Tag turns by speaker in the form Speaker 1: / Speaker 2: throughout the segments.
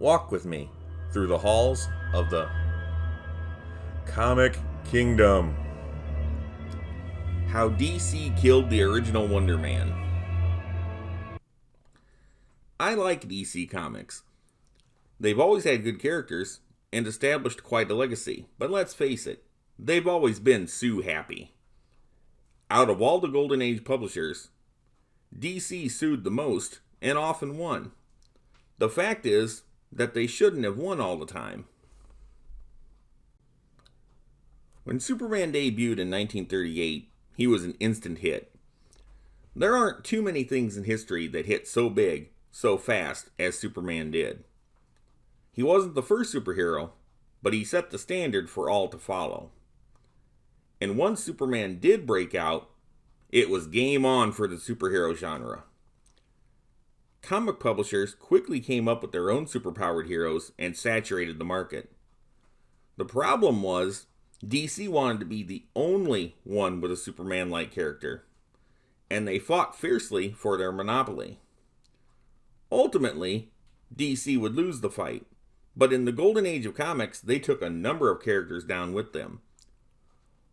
Speaker 1: Walk with me through the halls of the Comic Kingdom. How DC killed the original Wonder Man. I like DC Comics. They've always had good characters and established quite a legacy, but let's face it, they've always been Sue happy. Out of all the Golden Age publishers, DC sued the most and often won. The fact is that they shouldn't have won all the time. When Superman debuted in 1938, he was an instant hit. There aren't too many things in history that hit so big, so fast as Superman did. He wasn't the first superhero, but he set the standard for all to follow. And once Superman did break out, it was game on for the superhero genre. Comic publishers quickly came up with their own superpowered heroes and saturated the market. The problem was, DC wanted to be the only one with a Superman-like character, and they fought fiercely for their monopoly. Ultimately, DC would lose the fight, but in the golden age of comics, they took a number of characters down with them.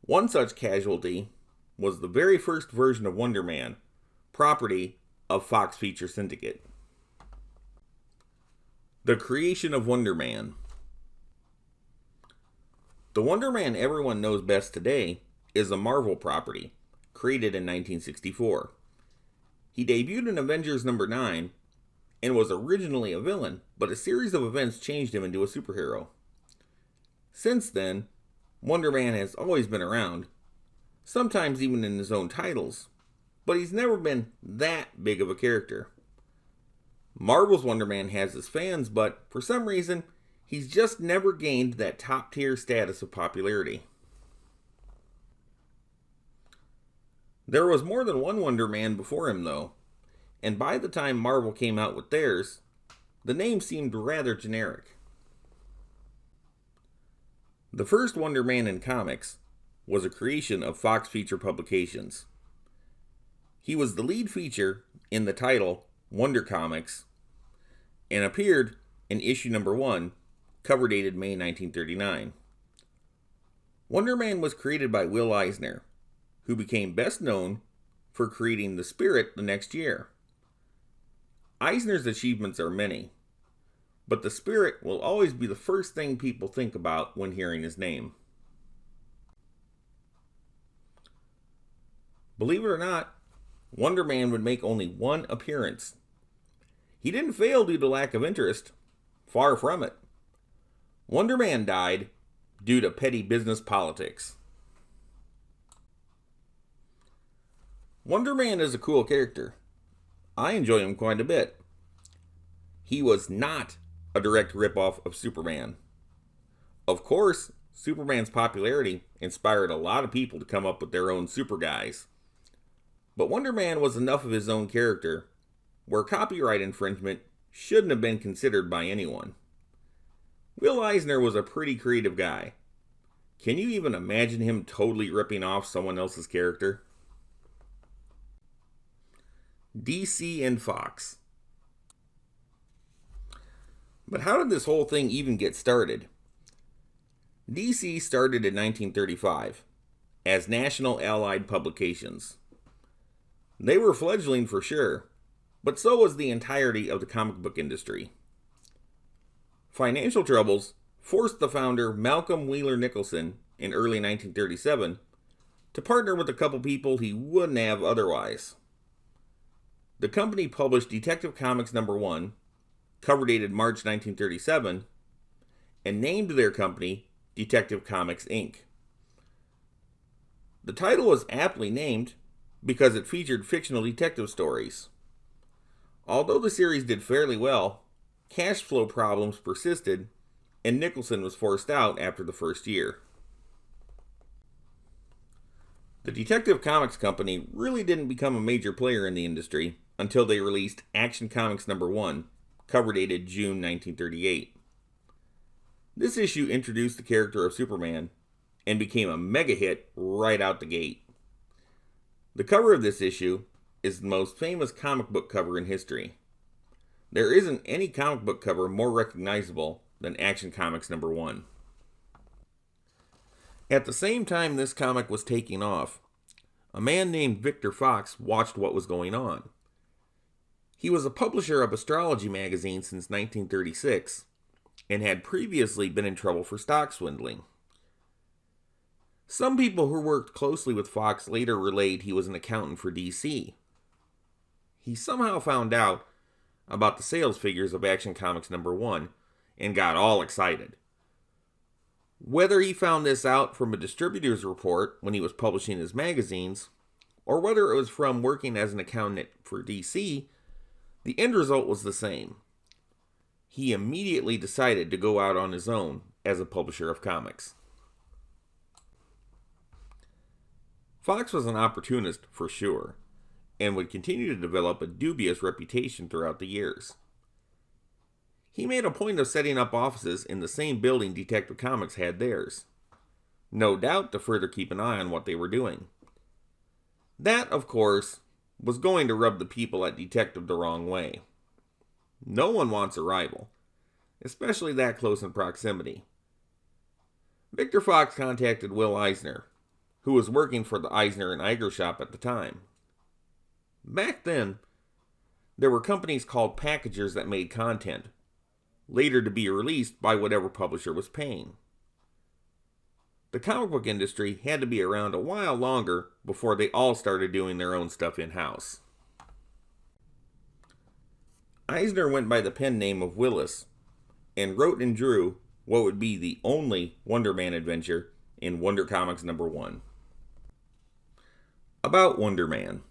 Speaker 1: One such casualty was the very first version of Wonder Man, property of Fox Feature Syndicate. The creation of Wonder Man. The Wonder Man everyone knows best today is a Marvel property, created in 1964. He debuted in Avengers number 9 and was originally a villain, but a series of events changed him into a superhero. Since then, Wonder Man has always been around, sometimes even in his own titles, but he's never been that big of a character. Marvel's Wonder Man has his fans, but for some reason, he's just never gained that top-tier status of popularity. There was more than one Wonder Man before him, though, and by the time Marvel came out with theirs, the name seemed rather generic. The first Wonder Man in comics was a creation of Fox Feature Publications. He was the lead feature in the title Wonder Comics and appeared in issue number 1, cover dated May 1939. Wonder Man was created by Will Eisner, who became best known for creating the Spirit the next year. Eisner's achievements are many, but the Spirit will always be the first thing people think about when hearing his name. Believe it or not, Wonder Man would make only one appearance. He didn't fail due to lack of interest. Far from it. Wonder Man died due to petty business politics. Wonder Man is a cool character. I enjoy him quite a bit. He was not a direct ripoff of Superman. Of course, Superman's popularity inspired a lot of people to come up with their own super guys. But Wonder Man was enough of his own character where copyright infringement shouldn't have been considered by anyone. Will Eisner was a pretty creative guy. Can you even imagine him totally ripping off someone else's character? DC and Fox. But how did this whole thing even get started? DC started in 1935 as National Allied Publications. They were fledgling for sure, but so was the entirety of the comic book industry. Financial troubles forced the founder Malcolm Wheeler Nicholson in early 1937 to partner with a couple people he wouldn't have otherwise. The company published Detective Comics number 1, cover dated March 1937, and named their company Detective Comics Inc. The title was aptly named because it featured fictional detective stories. Although the series did fairly well, cash flow problems persisted, and Nicholson was forced out after the first year. The Detective Comics Company really didn't become a major player in the industry until they released Action Comics number 1, cover dated June 1938. This issue introduced the character of Superman and became a mega hit right out the gate. The cover of this issue is the most famous comic book cover in history. There isn't any comic book cover more recognizable than Action Comics #1. At the same time this comic was taking off, a man named Victor Fox watched what was going on. He was a publisher of astrology magazines since 1936 and had previously been in trouble for stock swindling. Some people who worked closely with Fox later relayed he was an accountant for DC. He somehow found out about the sales figures of Action Comics #1 and got all excited. Whether he found this out from a distributor's report when he was publishing his magazines, or whether it was from working as an accountant for DC, the end result was the same. He immediately decided to go out on his own as a publisher of comics. Fox was an opportunist for sure, and would continue to develop a dubious reputation throughout the years. He made a point of setting up offices in the same building Detective Comics had theirs, no doubt to further keep an eye on what they were doing. That, of course, was going to rub the people at Detective the wrong way. No one wants a rival, especially that close in proximity. Victor Fox contacted Will Eisner, who was working for the Eisner and Iger shop at the time. Back then, there were companies called packagers that made content, later to be released by whatever publisher was paying. The comic book industry had to be around a while longer before they all started doing their own stuff in-house. Eisner went by the pen name of Willis, and wrote and drew what would be the only Wonder Man adventure in Wonder Comics #1. About Wonder Man.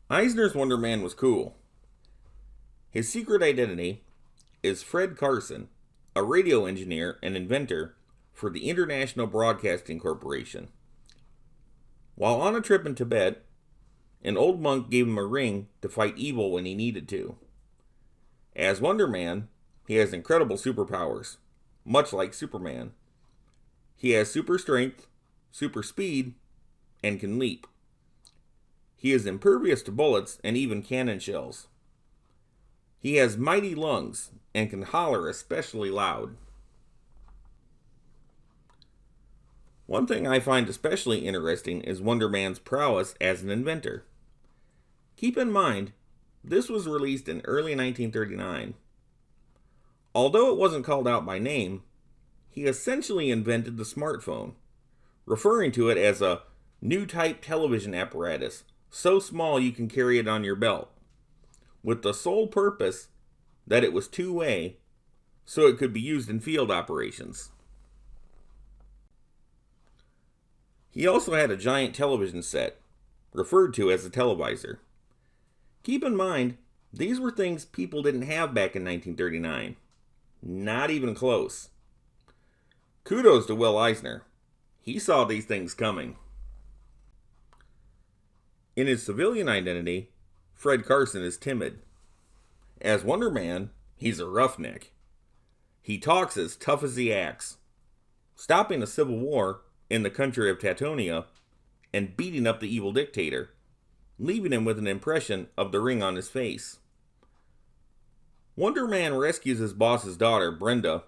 Speaker 1: Eisner's Wonder Man was cool. His secret identity is Fred Carson, a radio engineer and inventor for the International Broadcasting Corporation. While on a trip in Tibet, an old monk gave him a ring to fight evil when he needed to. As Wonder Man, he has incredible superpowers, much like Superman. He has super strength, super speed, and can leap. He is impervious to bullets and even cannon shells. He has mighty lungs and can holler especially loud. One thing I find especially interesting is Wonder Man's prowess as an inventor. Keep in mind, this was released in early 1939. Although it wasn't called out by name, he essentially invented the smartphone, referring to it as a new type television apparatus, so small you can carry it on your belt, with the sole purpose that it was two-way, so it could be used in field operations. He also had a giant television set, referred to as a televisor. Keep in mind, these were things people didn't have back in 1939. Not even close. Kudos to Will Eisner. He saw these things coming. In his civilian identity, Fred Carson is timid. As Wonder Man, he's a roughneck. He talks as tough as he acts, stopping a civil war in the country of Tatonia and beating up the evil dictator, leaving him with an impression of the ring on his face. Wonder Man rescues his boss's daughter, Brenda,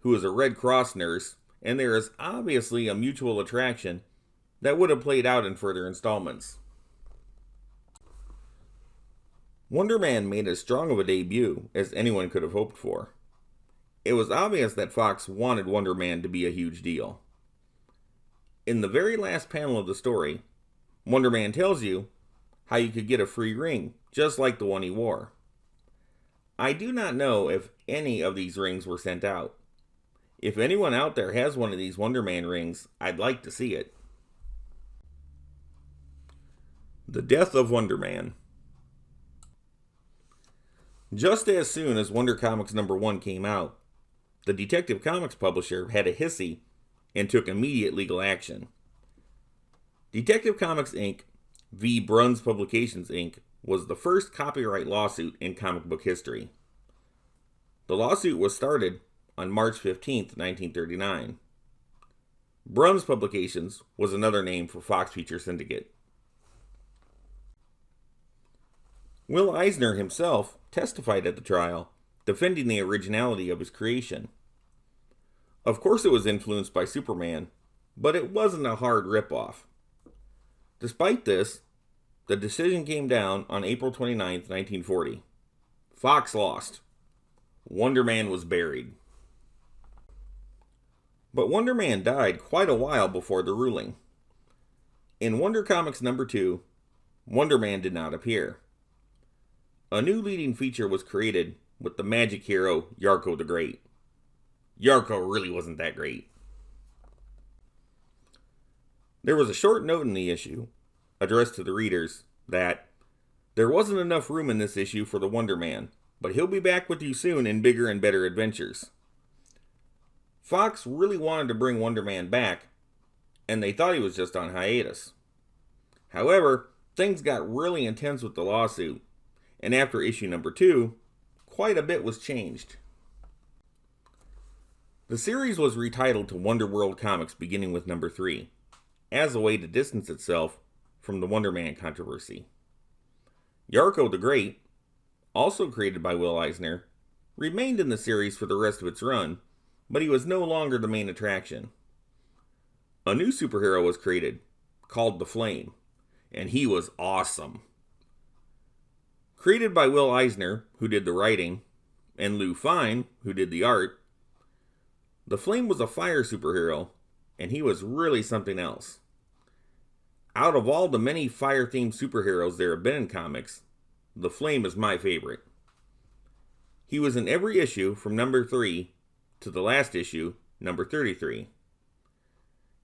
Speaker 1: who is a Red Cross nurse, and there is obviously a mutual attraction that would have played out in further installments. Wonder Man made as strong of a debut as anyone could have hoped for. It was obvious that Fox wanted Wonder Man to be a huge deal. In the very last panel of the story, Wonder Man tells you how you could get a free ring, just like the one he wore. I do not know if any of these rings were sent out. If anyone out there has one of these Wonder Man rings, I'd like to see it. The death of Wonder Man. Just as soon as Wonder Comics #1 came out, the Detective Comics publisher had a hissy and took immediate legal action. Detective Comics Inc. v. Bruns Publications Inc. was the first copyright lawsuit in comic book history. The lawsuit was started on March 15, 1939. Bruns Publications was another name for Fox Feature Syndicate. Will Eisner himself testified at the trial, defending the originality of his creation. Of course, it was influenced by Superman, but it wasn't a hard ripoff. Despite this, the decision came down on April 29th, 1940. Fox lost. Wonder Man was buried. But Wonder Man died quite a while before the ruling. In Wonder Comics number 2, Wonder Man did not appear. A new leading feature was created with the magic hero Yarko the Great. Yarko really wasn't that great. There was a short note in the issue, addressed to the readers, that there wasn't enough room in this issue for the Wonder Man, but he'll be back with you soon in bigger and better adventures. Fox really wanted to bring Wonder Man back, and they thought he was just on hiatus. However, things got really intense with the lawsuit, and after issue number 2, quite a bit was changed. The series was retitled to Wonder World Comics beginning with number 3, as a way to distance itself from the Wonder Man controversy. Yarko the Great, also created by Will Eisner, remained in the series for the rest of its run, but he was no longer the main attraction. A new superhero was created, called the Flame, and he was awesome. Created by Will Eisner, who did the writing, and Lou Fine, who did the art, the Flame was a fire superhero, and he was really something else. Out of all the many fire-themed superheroes there have been in comics, the Flame is my favorite. He was in every issue from number 3 to the last issue, number 33.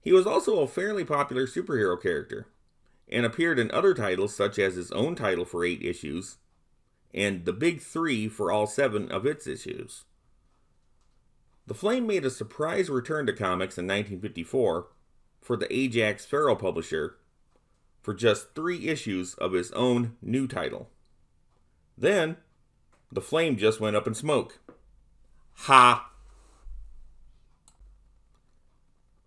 Speaker 1: He was also a fairly popular superhero character, and appeared in other titles such as his own title for 8 issues, and the Big 3 for all 7 of its issues. The Flame made a surprise return to comics in 1954 for the Ajax Farrell publisher for just 3 issues of his own new title. Then, the Flame just went up in smoke. Ha!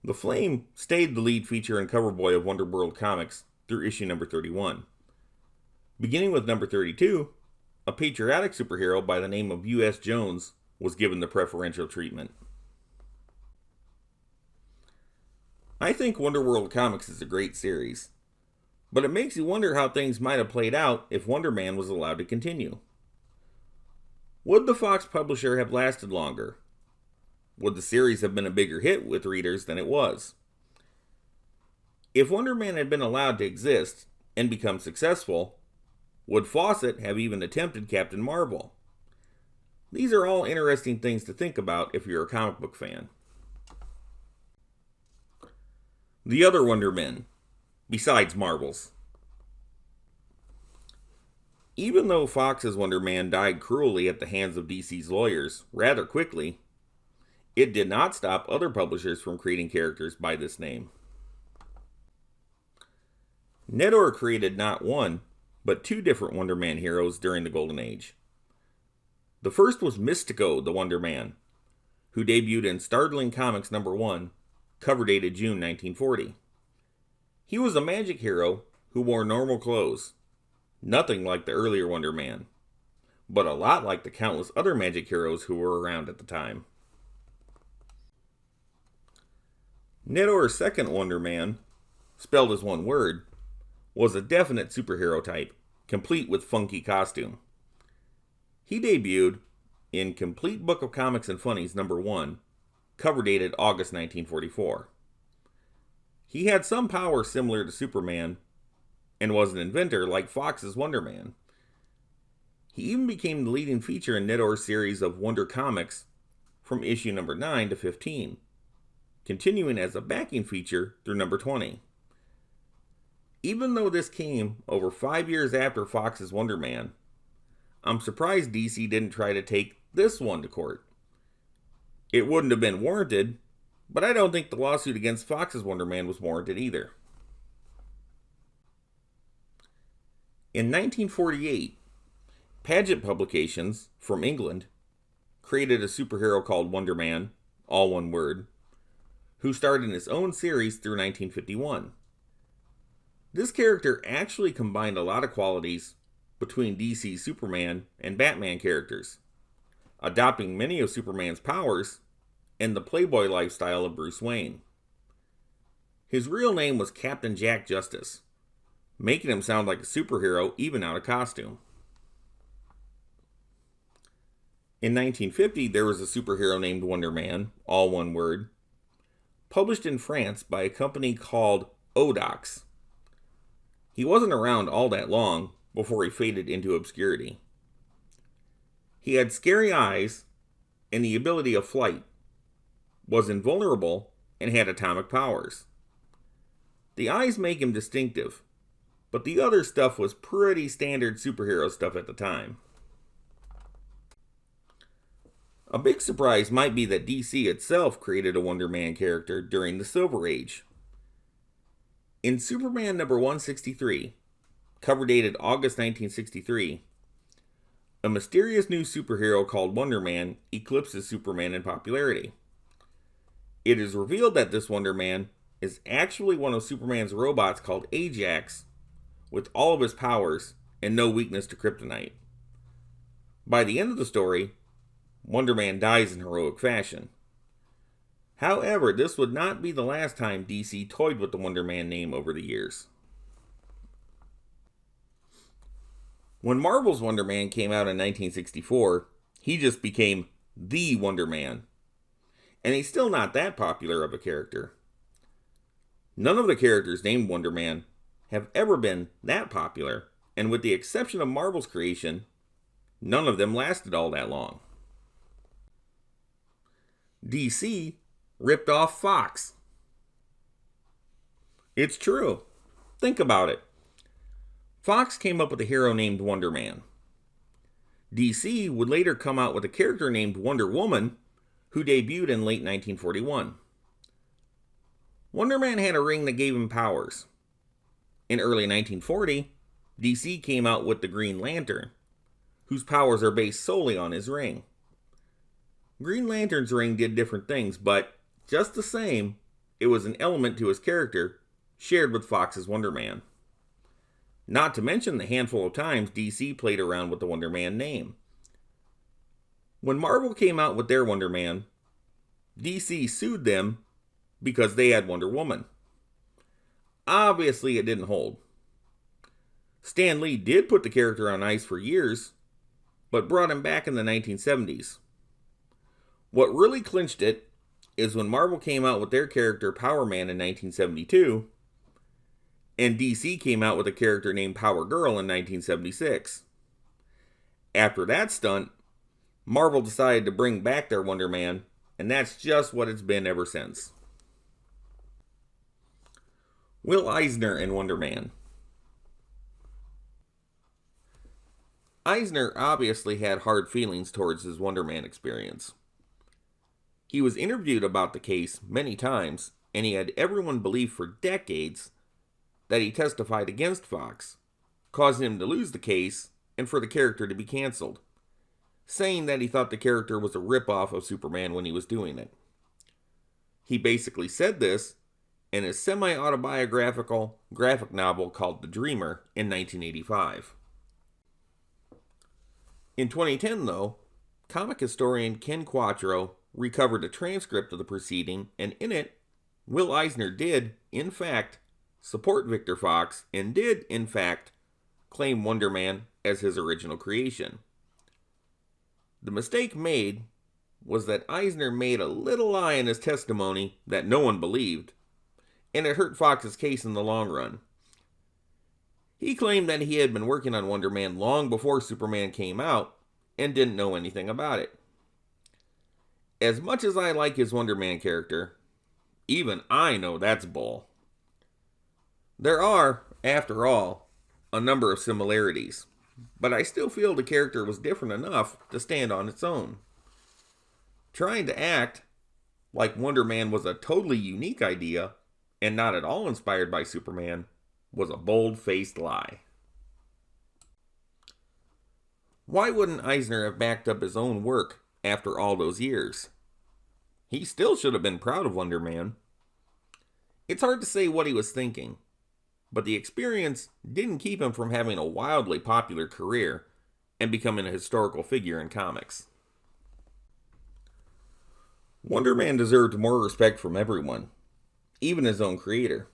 Speaker 1: The Flame stayed the lead feature and cover boy of Wonder World Comics through issue number 31. Beginning with number 32, a patriotic superhero by the name of U.S. Jones was given the preferential treatment. I think Wonder World Comics is a great series, but it makes you wonder how things might have played out if Wonder Man was allowed to continue. Would the Fox publisher have lasted longer? Would the series have been a bigger hit with readers than it was? If Wonder Man had been allowed to exist and become successful, would Fawcett have even attempted Captain Marvel? These are all interesting things to think about if you're a comic book fan. The other Wonder Men, besides Marvel's. Even though Fox's Wonder Man died cruelly at the hands of DC's lawyers rather quickly, it did not stop other publishers from creating characters by this name. Nedor created not one, but 2 different Wonder Man heroes during the Golden Age. The first was Mystico the Wonder Man, who debuted in Startling Comics number 1, cover dated June 1940. He was a magic hero who wore normal clothes, nothing like the earlier Wonder Man, but a lot like the countless other magic heroes who were around at the time. Nedor's second Wonder Man, spelled as one word, was a definite superhero type, complete with funky costume. He debuted in Complete Book of Comics and Funnies number 1, cover dated August 1944. He had some power similar to Superman, and was an inventor like Fox's Wonder Man. He even became the leading feature in Nedor's series of Wonder Comics from issue number 9 to 15, continuing as a backing feature through number 20. Even though this came over 5 years after Fox's Wonder Man, I'm surprised DC didn't try to take this one to court. It wouldn't have been warranted, but I don't think the lawsuit against Fox's Wonder Man was warranted either. In 1948, Paget Publications from England created a superhero called Wonder Man, all one word, who starred in his own series through 1951. This character actually combined a lot of qualities between DC's Superman and Batman characters, adopting many of Superman's powers and the playboy lifestyle of Bruce Wayne. His real name was Captain Jack Justice, making him sound like a superhero even out of costume. In 1950, there was a superhero named Wonder Man, all one word, published in France by a company called Odox. He wasn't around all that long before he faded into obscurity. He had scary eyes and the ability of flight, was invulnerable, and had atomic powers. The eyes make him distinctive, but the other stuff was pretty standard superhero stuff at the time. A big surprise might be that DC itself created a Wonder Man character during the Silver Age. In Superman number 163, cover dated August 1963, a mysterious new superhero called Wonder Man eclipses Superman in popularity. It is revealed that this Wonder Man is actually one of Superman's robots called Ajax, with all of his powers and no weakness to kryptonite. By the end of the story, Wonder Man dies in heroic fashion. However, this would not be the last time DC toyed with the Wonder Man name over the years. When Marvel's Wonder Man came out in 1964, he just became the Wonder Man. And he's still not that popular of a character. None of the characters named Wonder Man have ever been that popular, and with the exception of Marvel's creation, none of them lasted all that long. DC ripped off Fox. It's true. Think about it. Fox came up with a hero named Wonder Man. DC would later come out with a character named Wonder Woman, who debuted in late 1941. Wonder Man had a ring that gave him powers. In early 1940, DC came out with the Green Lantern, whose powers are based solely on his ring. Green Lantern's ring did different things, but just the same, it was an element to his character shared with Fox's Wonder Man. Not to mention the handful of times DC played around with the Wonder Man name. When Marvel came out with their Wonder Man, DC sued them because they had Wonder Woman. Obviously, it didn't hold. Stan Lee did put the character on ice for years, but brought him back in the 1970s. What really clinched it is when Marvel came out with their character Power Man in 1972, and DC came out with a character named Power Girl in 1976. After that stunt, Marvel decided to bring back their Wonder Man, and that's just what it's been ever since. Will Eisner and Wonder Man. Eisner obviously had hard feelings towards his Wonder Man experience. He was interviewed about the case many times, and he had everyone believe for decades that he testified against Fox, causing him to lose the case and for the character to be canceled, saying that he thought the character was a ripoff of Superman when he was doing it. He basically said this in a semi-autobiographical graphic novel called The Dreamer in 1985. In 2010, though, comic historian Ken Quattro recovered a transcript of the proceeding, and in it, Will Eisner did, in fact, support Victor Fox and did, in fact, claim Wonder Man as his original creation. The mistake made was that Eisner made a little lie in his testimony that no one believed, and it hurt Fox's case in the long run. He claimed that he had been working on Wonder Man long before Superman came out and didn't know anything about it. As much as I like his Wonder Man character, even I know that's bull. There are, after all, a number of similarities, but I still feel the character was different enough to stand on its own. Trying to act like Wonder Man was a totally unique idea and not at all inspired by Superman was a bold-faced lie. Why wouldn't Eisner have backed up his own work after all those years? He still should have been proud of Wonder Man. It's hard to say what he was thinking, but the experience didn't keep him from having a wildly popular career and becoming a historical figure in comics. Wonder Man deserved more respect from everyone, even his own creator.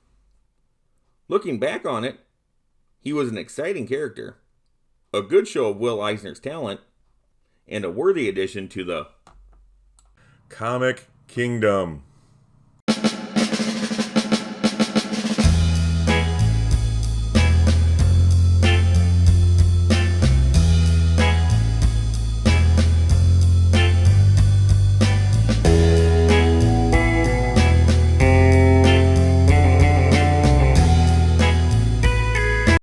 Speaker 1: Looking back on it, he was an exciting character, a good show of Will Eisner's talent, and a worthy addition to the
Speaker 2: Comic Kingdom.